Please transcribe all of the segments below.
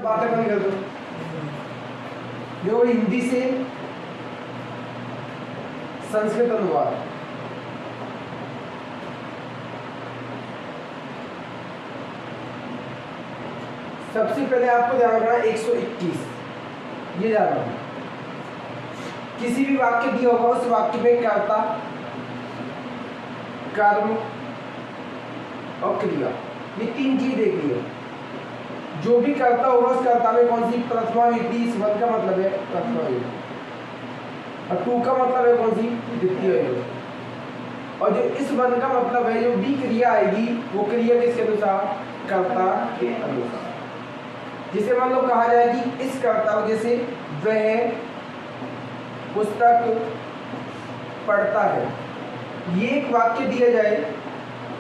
बातें बंद कर दो। जो हिंदी से संस्कृत अनुवाद, सबसे पहले आपको ध्यान रखना 121, ये ध्यान रखना। किसी भी वाक्य दिया होगा उस वाक्य में कर्ता, कर्म और क्रिया, ये तीन चीज देख लियो। जो भी कर्ता होगा उस कर्ता में कौन सी प्रथमा विधि, इस वन का मतलब है प्रथमा विधि, और टू का मतलब है कौन सी द्वितीय विधि, और जो इस वन का मतलब है जो भी क्रिया आएगी वो क्रिया किसके अनुसार, कर्ता के अनुसार। जिसे मान लो कहा जाए कि इस कर्ता वजह से वह पुस्तक पढ़ता है, ये एक वाक्य दिया जाए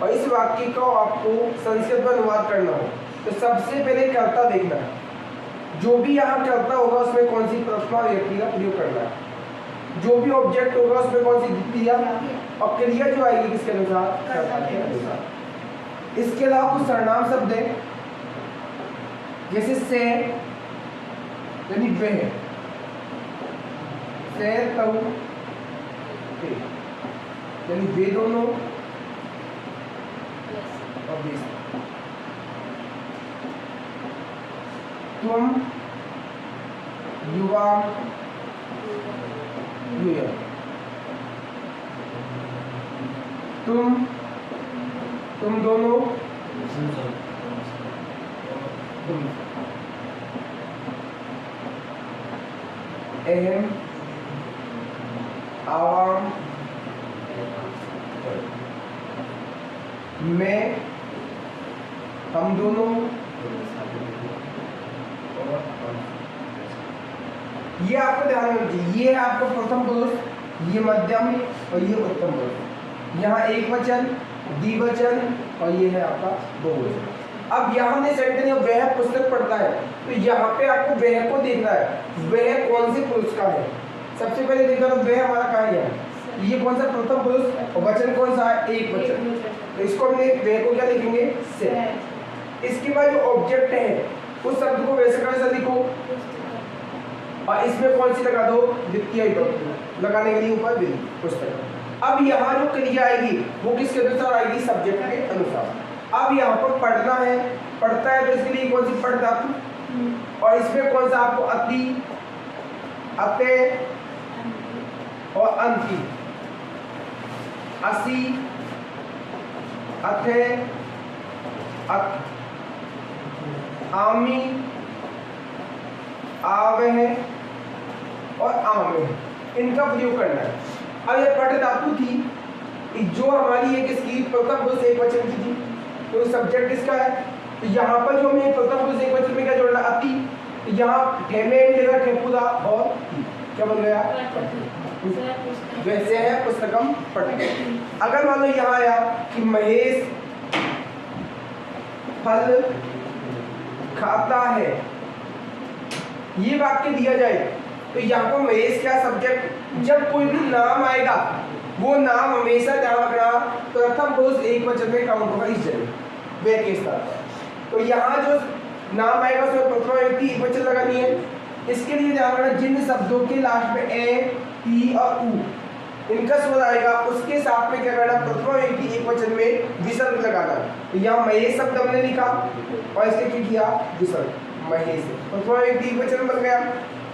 और इस वाक्य को आपको संस्कृत में अनुवाद करना हो तो सबसे पहले कर्ता देखना है। जो भी यहाँ कर्ता होगा उसमें कौन सी प्रथमा व्यक्ति का प्रयोग करना है, जो भी ऑब्जेक्ट होगा उसमें कौन सी द्वितीय, और क्रिया जो आएगी किसके अनुसार, कर्ता के अनुसार। इसके अलावा कुछ सर्वनाम शब्द है जैसे से यानी वह, से तऊ यानी वे दोनों, और वे तुम, युवा, यूया, तुम दोनों, तुम, अहम, आवाम, मैं, हम दोनों, ये आपको ध्यान में रखिए। ये है आपको प्रथम पुरुष, ये मध्यम और ये उत्तम पुरुष। यहाँ एक वचन, द्विवचन और ये है आपका बहुवचन। अब यहाँ ने सेंटेंस वह पुस्तक पढ़ता है तो यहाँ पे आपको वह को देखना है, वह कौन से पुरुष का है। सबसे पहले देखना तो वह हमारा कहाँ है, ये कौन सा प्रथम पुरुष, और वचन कौन सा है, एक वचन, तो इसको हमने वह को क्या लिखेंगे, से। इसके बाद जो ऑब्जेक्ट है उस शब्द को वैसे का वैसा लिखो और इसमें कौन सी लगा दो, द्वितीय विभक्ति, लगाने के लिए ऊपर विधि, पुस्तक। अब यहाँ जो क्रिया आएगी वो किसके अनुसार आएगी, सब्जेक्ट के अनुसार। अब यहाँ पर पढ़ना है, पढ़ता है तो इसके लिए कौन सी पढ़ धातु, और इसमें कौन सा आपको अति, अते और अंति, असी, अथे, अत, आमी, आवह और आमे, इनका प्रयोग करना है। अब ये पठ धातु थी जो हमारी है किसकी, प्रथम पुरुष एक वचन की थी, तो सब्जेक्ट किसका है, तो यहाँ पर जो हमें प्रथम पुरुष एक वचन में क्या जोड़ना, अति, तो यहाँ ठेमे मिलेगा ठेपुदा और क्या बन गया, वैसे है पुस्तकम पढ़। अगर मान लो यहाँ आया कि महेश फल खाता है, ये वाक्य दिया जाए तो यहाँ पर महेश क्या सब्जेक्ट, जब कोई भी नाम आएगा वो नाम हमेशा ध्यान रखना प्रथम पुरुष एक वचन में काउंट होगा इस जगह, वे के साथ। तो यहाँ जो नाम आएगा उसमें प्रथमा व्यक्ति एक वचन लगानी है। इसके लिए ध्यान रखना जिन शब्दों के लास्ट में ए, ई और उ इनका स्वर आएगा उसके साथ में क्या करना, प्रथमा व्यक्ति एक वचन में विसर्ग लगाना। तो यहाँ महेश शब्द हमने लिखा और इसके क्या किया, विसर्ग, महेश, प्रथमा व्यक्ति एक वचन बन गया।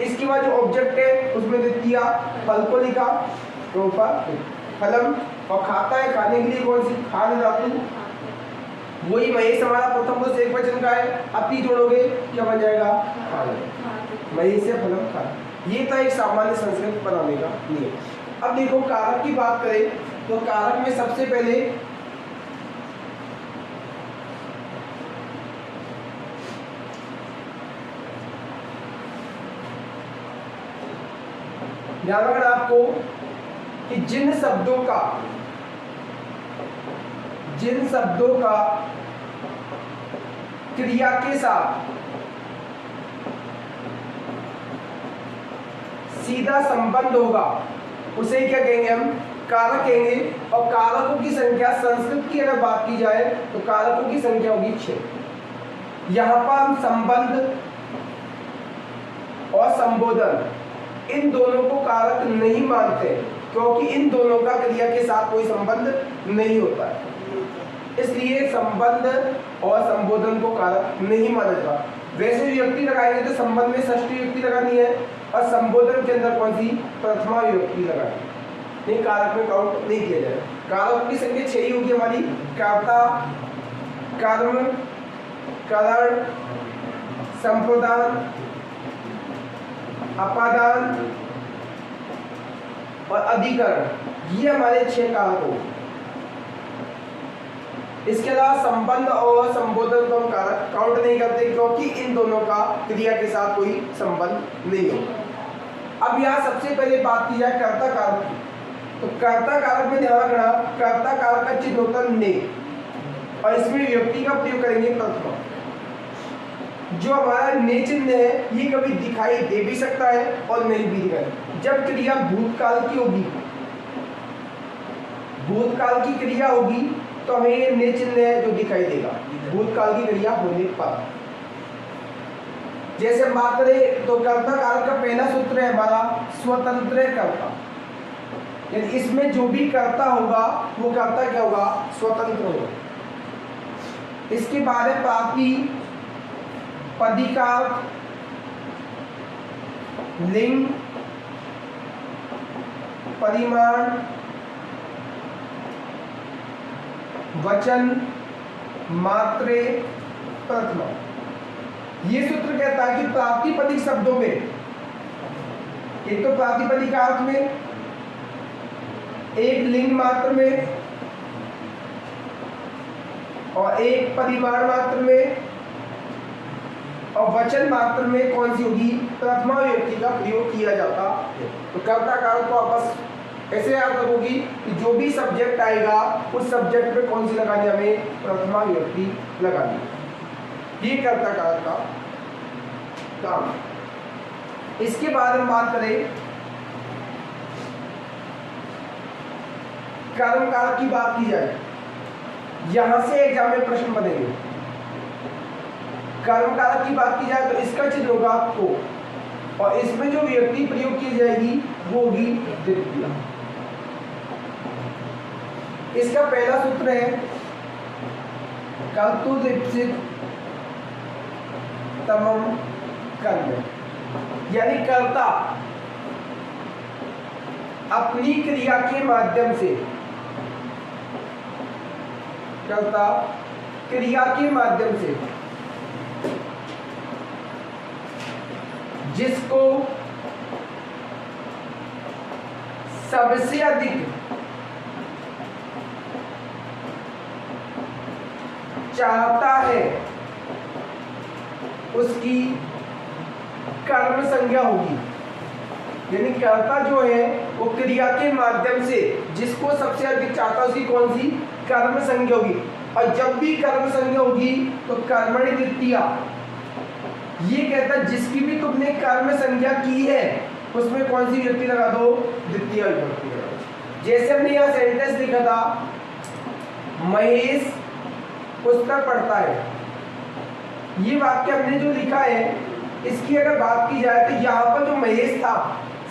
इसके बाद जो ऑब्जेक्ट है उसमें द्वितीय, फल को लिखा तो ऊपर फलम, और खाता है, खाने के लिए कौन सी, खाद धातु, वही महेश हमारा प्रथम पुरुष एक वचन का है, अति जोड़ोगे क्या बन जाएगा, महेश से फलम खाद। ये था एक सामान्य संस्कृत बनाने का नियम। अब देखो कारक की बात करें तो कारक में सबसे पहले ध्यान रखना आपको कि जिन शब्दों का क्रिया के साथ सीधा संबंध होगा उसे क्या कहेंगे, हम कारक कहेंगे। और कारकों की संख्या संस्कृत की अगर बात की जाए तो कारकों की संख्या होगी 6। यहाँ पर हम संबंध और संबोधन इन दोनों को कारक नहीं मानते, क्योंकि इन दोनों का क्रिया के साथ कोई संबंध नहीं होता है, इसलिए संबंध और संबोधन को कारक नहीं माना जाता। वैसे विभक्ति लगाएंगे तो संबंध में षष्ठी विभक्ति लगानी है और संबोधन के अंदर कौन सी, प्रथमा विभक्ति लगानी है। नहीं, कारक में काउंट नहीं किया जाएगा। कारक की संख्या 6 ही होगी हमारी, कर्ता, कर्म, करण, संप्रदान, अपादान और अधिकरण, ये हमारे 6 कारक हो। इसके अलावा संबंध और संबोधन को हम कारक काउंट नहीं करते, क्योंकि इन दोनों का क्रिया के साथ कोई संबंध नहीं होता। अब यहाँ सबसे पहले बात की जाए कर्ता कारक की, तो कर्ता कारक में ध्यान रखना, कर्ता कारक का चिन्ह होता है ने, और इसमें विभक्ति का प्रयोग करेंगे प्रथमा। जो हमारा ने चिन्ह है ये कभी दिखाई दे भी सकता है और नहीं भी दिखाई। जब क्रिया भूतकाल की होगी, भूतकाल की क्रिया होगी तो हमें ये ने चिन्ह है जो दिखाई देगा भूतकाल की क्रिया होने पर। जैसे हम बात करें तो कर्ता कारक का पहला सूत्र है हमारा स्वतंत्र कर्ता, यानी इसमें जो भी कर्ता होगा वो कर्ता क्या होगा, स्वतंत्र होगा। इसके बाद है प्राति, पदिकार, लिंग, परिमाण, वचन, मात्रे, प्रथमा। ये सूत्र कहता है कि प्रातिपदिक शब्दों में, एक तो प्रातिपदिक अर्थ में, एक लिंग मात्र में और एक परिमाण मात्र में और वचन मात्र में कौन सी होगी, प्रथमा विभक्ति का प्रयोग किया जाता है। तो कर्ता कारक को आपस ऐसे याद रखोगी कि जो भी सब्जेक्ट आएगा उस सब्जेक्ट पे कौन सी लगानी, हमें प्रथमा विभक्ति लगानी। ये कर्ता कारक का काम। इसके बाद हम बात करें कर्म कारक की बात की जाए, यहां से एग्जाम में प्रश्न बनेंगे। कर्म कारक की बात की जाए तो इसका चिन्ह होगा को, और इसमें जो विभक्ति प्रयोग की जाएगी वो होगी द्वितीया। इसका पहला सूत्र है कर्तुदीप्सित तमम कर्म, यानी कर्ता अपनी क्रिया के माध्यम से, कर्ता क्रिया के माध्यम से जिसको सबसे अधिक चाहता है उसकी कर्म संज्ञा होगी। यानी कर्ता जो है वो क्रिया के माध्यम से जिसको सबसे अधिक चाहता है उसकी कौन सी, कर्म संज्ञा होगी। और जब भी कर्म संज्ञा होगी तो कर्मणि द्वितीया, ये कहता है जिसकी भी तुमने कर्म संज्ञा की है उसमें कौन सी विभक्ति लगा दो, द्वितीय विभक्ति लगा दो। जैसे हमने यहाँ सेंटेंस लिखा था, महेश पुस्तक पढ़ता है, ये वाक्य हमने जो लिखा है इसकी अगर बात की जाए तो यहाँ पर जो महेश था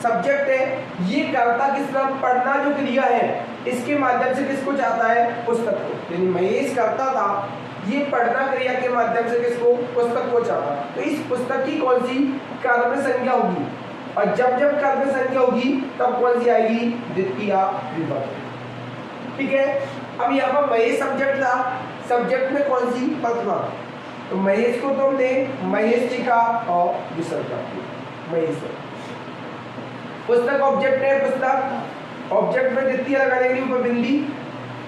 सब्जेक्ट है, ये कर्ता किस तरह, पढ़ना जो क्रिया है इसके माध्यम से किसको चाहता है, पुस्तक को। यानी महेश करता था, ये पढ़ना क्रिया के माध्यम से किसको, पुस्तक को चाहता। तो इस पुस्तक की कौन सी कर्म संज्ञा होगी, और जब जब कर्म संज्ञा होगी तब कौन सी आएगी, द्वितीया विभक्ति। ठीक है। अब यहाँ पर महेश सब्जेक्ट था, सब्जेक्ट में कौन सी, प्रथमा। तो महेश को तो हमने महेश लिखा और विसर्ग कर दिया, महेश। पुस्तक ऑब्जेक्ट है, पुस्तक ऑब्जेक्ट में द्वितीय लगा देंगे ऊपर बिंदी,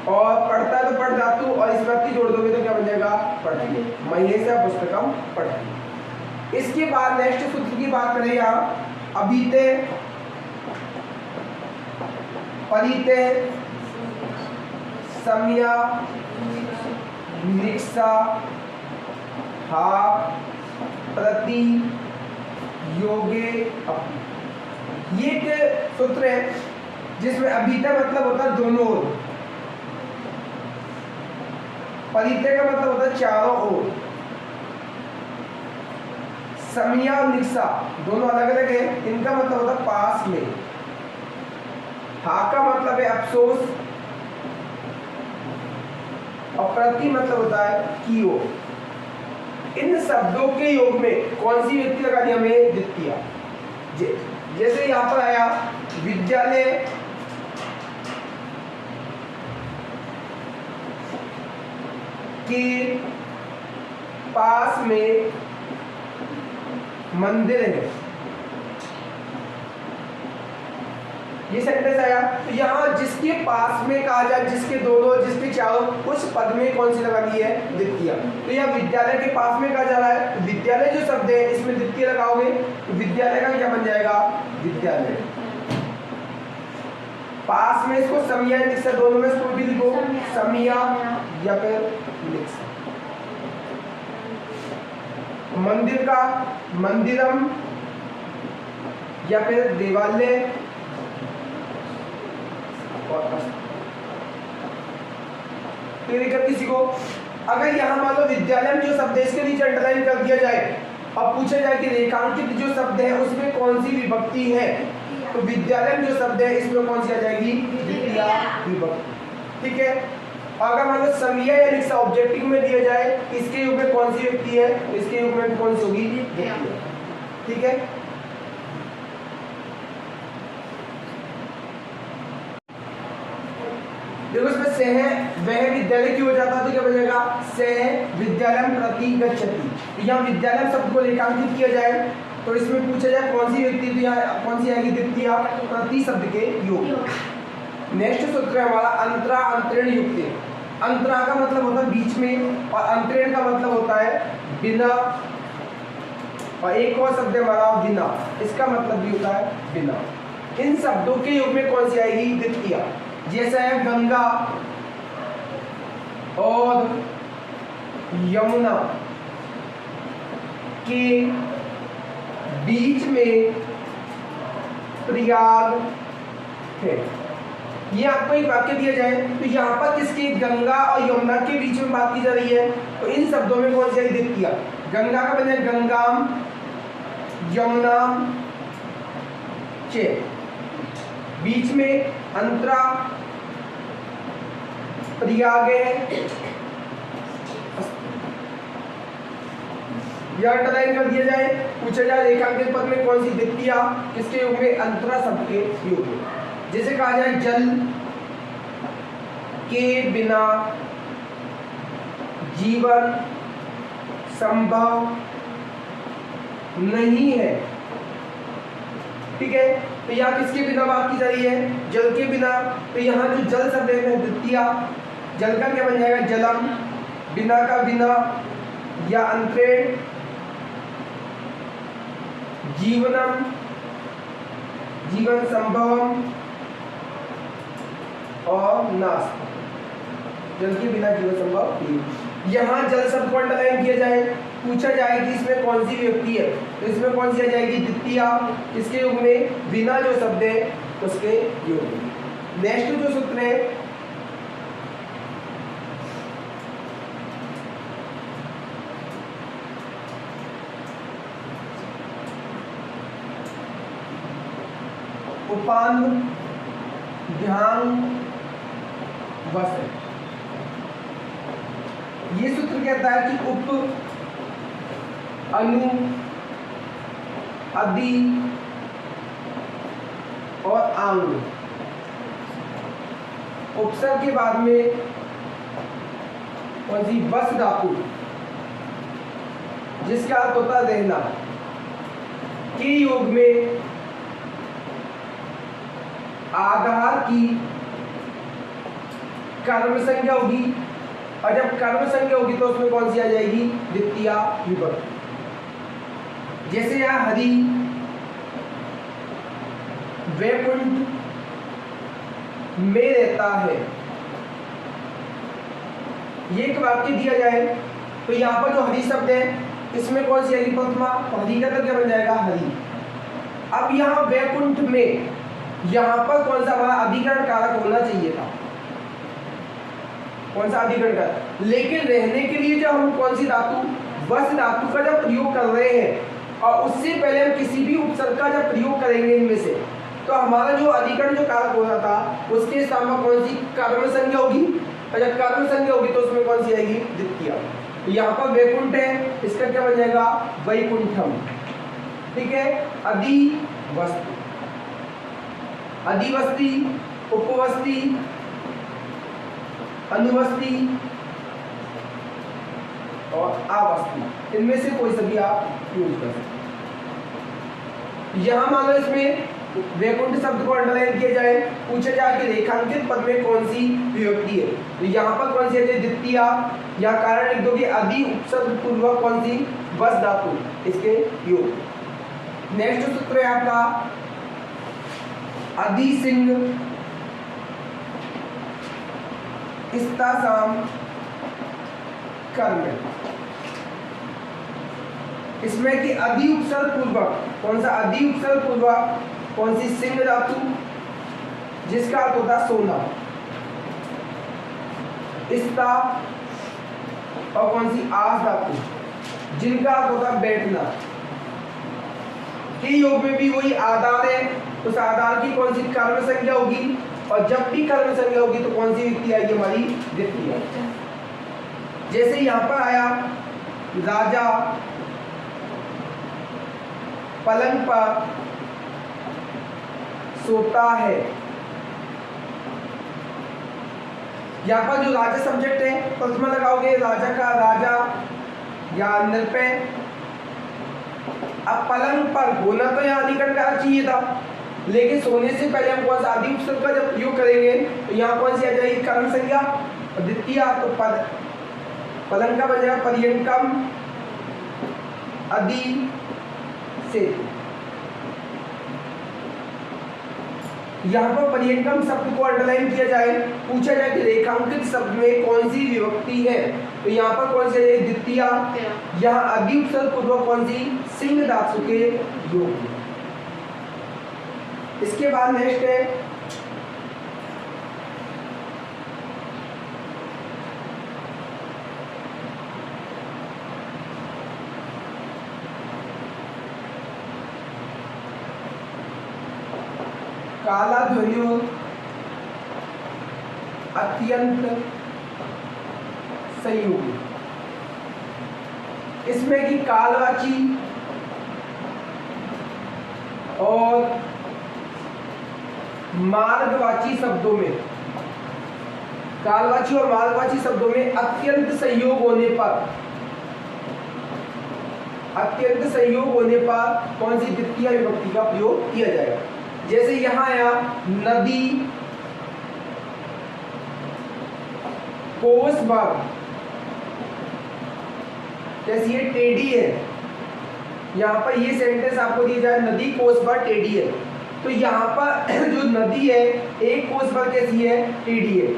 और पढ़ता है तो पढ़ धातु और इस व्यक्ति जोड़ दोगे तो क्या बन जाएगा, पढ़ती। महेश या पुस्तकम पढ़ती। इसके बाद नेक्स्ट सूत्र की बात करें यहाँ, अभीते, परिते, सम्या, निरीक्षा, हा, प्रति, योगे, अपि। ये एक सूत्र है जिसमें अभीते मतलब होता है दोनों ओर, परिते का मतलब होता है चारों ओर, समिया और निक्सा दोनों अलग अलग है, इनका मतलब होता है पास में। हा का मतलब है अफसोस और प्रति मतलब होता है की ओर। इन शब्दों के योग में कौन सी व्यक्ति लगा दी हमें? द्वितीया। जैसे यहां पर आया विद्यालय के पास में मंदिर है, ये सेंटेंस आया। तो यहाँ जिसके पास में कहा जाए, जिसके दोनों, जिसके चारों, उस पद में कौन सी लगा दी है? द्वितीया। तो यहाँ विद्यालय के पास में कहा जा रहा है, तो विद्यालय जो शब्द है इसमें द्वितीय लगाओगे तो विद्यालय का क्या बन जाएगा? विद्यालय। पास में इसको समिया निक्सा दोनों में इसको भी लिखो, समिया या फिर निक्सा। मंदिर का मंदिरम या फिर देवालय और किसी को अगर यहाँ मान लो विद्यालय में जो शब्द है इसके नीचे अंडरलाइन कर दिया जाए और पूछा जाए कि रेखांकित जो शब्द है उसमें कौन सी विभक्ति है, तो विद्यालय में जो शब्द है इसमें कौन सी आ जाएगी? द्वितीया विभक्ति। ठीक है। अगर मान लो समिया या निक्सा ऑब्जेक्टिव में दिया जाए, इसके युग में कौन सी व्यक्ति है, इसके युग में कौन सी होगी? द्वितीया। ठीक है। देखो इसमें से है वह विद्यालय की हो जाता तो क्या बनेगा? से विद्यालयम प्रति गच्छति। तो यहाँ विद्यालय शब्द को रेखांकित किया जाए तो इसमें पूछा जाए कौन सी व्यक्ति, तो यहाँ कौन सी आएगी? द्वितीया प्रति शब्द के योग। नेक्स्ट सूत्र है हमारा अंतरा अंतरण युक्त। अंतरा का मतलब होता है बीच में और अंतरण का मतलब होता है बिना, और एक और शब्द है हमारा बिना, इसका मतलब भी होता है बिना। इन शब्दों के योग में कौन सी आएगी? द्वितीया। जैसा है गंगा और यमुना के बीच में प्रयाग है। ये आपको एक वाक्य दिया जाए तो यहाँ पर किसके? गंगा और यमुना के बीच में बात की जा रही है, तो इन शब्दों में कौन सी द्वितीया? गंगा का बने गंगाम, यमुना चे, बीच में अंतरा प्रयाग या अंडरलाइन कर दिया जाए। पूछा जाए रेखांकित पद में कौन सी द्वितीया? किसके योग में? अंतरा शब्द के योग में। जैसे कहा जाए जल के बिना जीवन संभव नहीं है। ठीक है। तो यहाँ किसके बिना बात की जा रही है? जल के बिना। तो यहाँ जो जल शब्द है द्वितीया, जल का क्या बन जाएगा? जलम, बिना का बिना या अंतरेण, जीवनम जीवन संभवम और नाश, जल के बिना जीवन संभव नहीं। यहाँ जल शब्द को अंडरलाइन किया जाए, पूछा जाए कि इसमें कौन सी व्यक्ति है, तो इसमें कौन सी आ जाएगी? द्वितीया। किसके युग में? बिना जो शब्द है उसके युग में। नेक्स्ट जो सूत्र है उपान ध्यान वस। ये सूत्र कहता है कि उप, अनु, अदि और आंग, उपसर्ग के बाद में कौन सी? वस धातु, जिसका अर्थ होता है रहना, के योग में आधार की कर्म संज्ञा होगी, और जब कर्म संज्ञा होगी तो उसमें कौन सी आ जाएगी? द्वितीया विभक्ति। जैसे यहाँ हरि वैकुंठ में रहता है, ये एक वाक्य दिया जाए तो यहाँ पर जो हरि शब्द है इसमें कौन सी आएगी? प्रथमा। हरि का तो क्या बन जाएगा? हरि। अब यहाँ वैकुंठ में, यहाँ पर कौन सा हमारा अधिकरण कारक होना चाहिए था? कौन सा अधिकरण कारक? लेकिन रहने के लिए जो हम कौन सी धातु? वस धातु का जब प्रयोग कर रहे हैं और उससे पहले हम किसी भी उपसर्ग का जब प्रयोग करेंगे इनमें से, तो हमारा जो अधिकरण जो कारक हो रहा था उसके स्थान पर कौन सी कर्म संज्ञा होगी, और जब कर्म संज्ञा होगी तो उसमें कौन सी आएगी, द्वितीया। तो यहाँ पर वैकुंठ है, इसका क्या बन जाएगा, वैकुंठम। ठीक है, अधिवस्ति, अधिवस्ति, उपवस्ति, अनुवस्ति और आवस्ति, इनमें से कोई सा भी आप यूज कर सकते हैं। यहां मान लो इसमें वैकुंठ शब्द को अंडरलाइन किया जाए, पूछा जाए कि रेखांकित पद में कौन सी विभक्ति है, तो यहाँ पर कौन सी है, द्वितीया। या कारण लिख दो कि अधि उपसर्ग पूर्वक कौन सी, बस धातु, इसके योग। नेक्स्ट सूत्र है आपका अधिसिंग इस्तासाम कर्म। इसमें कि अधि उपसर्ग पूर्वक कौन सा, अधि उपसर्ग पूर्वक कौन सी, सिंह धातु, जिसका अर्थ होता है सोना, इस्ता, और कौन सी, आस धातु, जिनका अर्थ होता है बैठना। के योग में भी वही आधार है, उस आधार की कौन सी कर्म संज्ञा होगी, और जब भी कर्म संज्ञा होगी तो कौन सी विभक्ति आएगी, हमारी द्वितीय। जैसे यहां पर आया राजा पलंग पर सोता है, यहाँ पर जो राजा सब्जेक्ट है तो उसमें लगाओगे राजा का राजा या नृपय। अब पलंग पर होना तो यहाँ अधिकरण का चाहिए था, लेकिन सोने से पहले हम कौन सा अधि उपसर्ग का जब प्रयोग करेंगे तो यहाँ कौन सी आ जाएगी, कर्म संज्ञा, और द्वितीय तो पद, पलंग का बन जाएगा पर्यंकम अधि से। यहाँ पर पर्यंकम शब्द को अंडरलाइन किया जाए, पूछा जाए कि रेखांकित शब्द में कौन सी विभक्ति है, तो यहाँ पर कौन सी है, द्वितीया। यहाँ अधि उपसर्ग पूर्वक कौन सी, सिंह धातु के योग। इसके बाद नेक्स्ट है काला ध्वनियों अत्यंत संयोगी। इसमें कि कालवाची और मार्गवाची शब्दों में, कालवाची और मार्गवाची शब्दों में अत्यंत संयोग होने पर, अत्यंत संयोग होने पर कौन सी द्वितीय विभक्ति का प्रयोग किया जाएगा। जैसे यहां आया नदी, कोस बाग, जैसे ये टेढ़ी है, यहाँ पर ये सेंटेंस आपको दिया जाए नदी कोस बाग टेढ़ी है, तो यहाँ पर जो नदी है एक कोस बाग कैसी है, टेढ़ी है,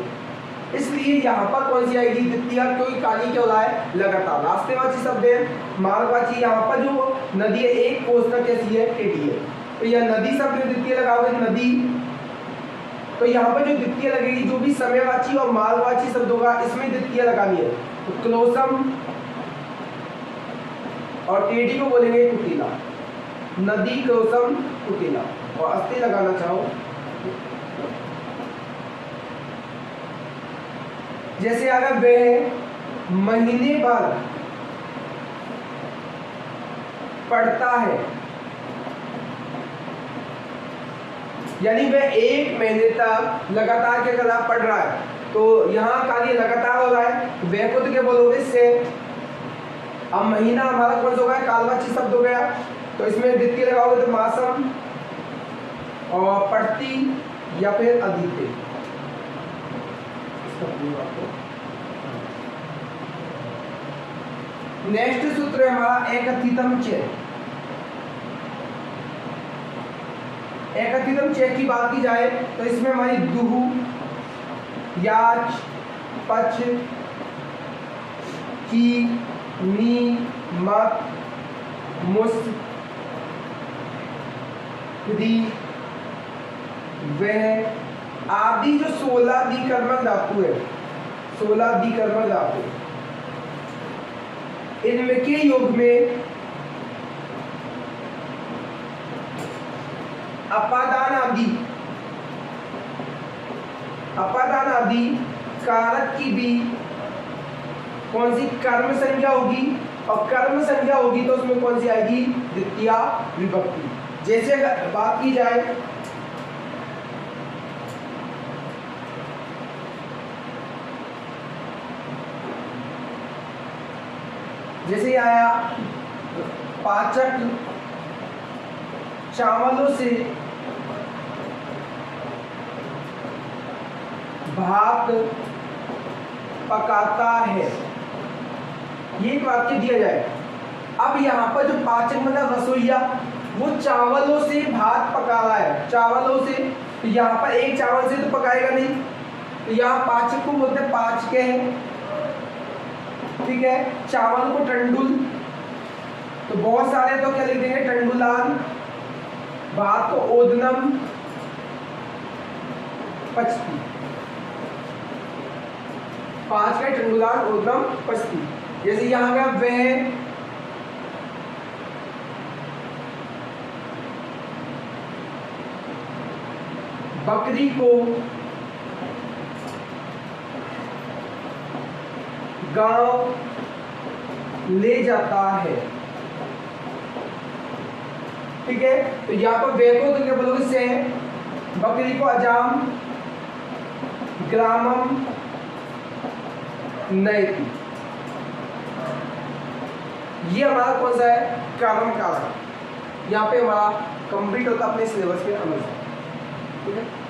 इसलिए यहाँ पर कौन सी आएगी, द्वितीय, क्योंकि काली क्या हो रहा है, लगातार। रास्तेवाची शब्द है मार्गवाची, यहाँ पर जो नदी है एक कोस बाग कैसी है, टेढ़ी है, तो यह नदी शब्द में द्वितीय लगाओगे नदी, तो यहाँ पर जो द्वितीय लगेगी, जो भी समयवाची और मार्गवाची शब्द होगा इसमें द्वितीय लगानी है, तो क्लोसम, और टेढ़ी को बोलेंगे कुटिला, नदी क्लोसम कुटिला, और अस्थि लगाना चाहो। जैसे अगर वह महीने भर पढ़ता है, यानी वह एक महीने तक लगातार क्या कर रहा, पढ़ रहा है, तो यहाँ कार्य लगातार हो रहा है, वह को तो क्या बोलोगे से। अब महीना हमारा कौन सा हो गया, कालवाची शब्द हो गया, तो इसमें द्वितीय लगाओगे तो मासम, और पढ़ती या फिर अधीते। नेक्स्ट सूत्र है हमारा एकथितम च। एकथितम च की बात की जाए तो इसमें हमारी दुहु, याच, पच, की, नी, मत, मुस, दी, वह आदि जो 16 द्विकर्मक धातु है, 16 द्विकर्मक धातु, इनमें के योग में अपादान आदि, अपादान आदि कारक की भी कौन सी कर्म संज्ञा होगी, और कर्म संज्ञा होगी तो उसमें कौन सी आएगी, द्वितीया विभक्ति। जैसे अगर बात की जाए जैसे आया पाचक चावलों से भात पकाता है, ये एक वाक्य दिया जाए। अब यहाँ पर जो पाचक मतलब रसोईया वो चावलों से भात पका रहा है, चावलों से, तो यहाँ पर एक चावल से तो पकाएगा नहीं, तो यहाँ पाचक को बोलते हैं पाचक है, ठीक है। चावल को टंडुल, तो बहुत सारे तो क्या लिख देंगे टंडुलान, भात को ओदनम पचती, पांच का टंडुलान ओदनम पचती। जैसे यहाँ का वह बकरी को गांव ले जाता है, ठीक है। तो यहाँ पर वे को तो क्या बोलोगे से, बकरी को अजाम ग्रामम नयति, ये हमारा कौन सा है, कर्म कारक। यहाँ पे हमारा कंप्लीट होता है अपने सिलेबस के अनुसार, ठीक है।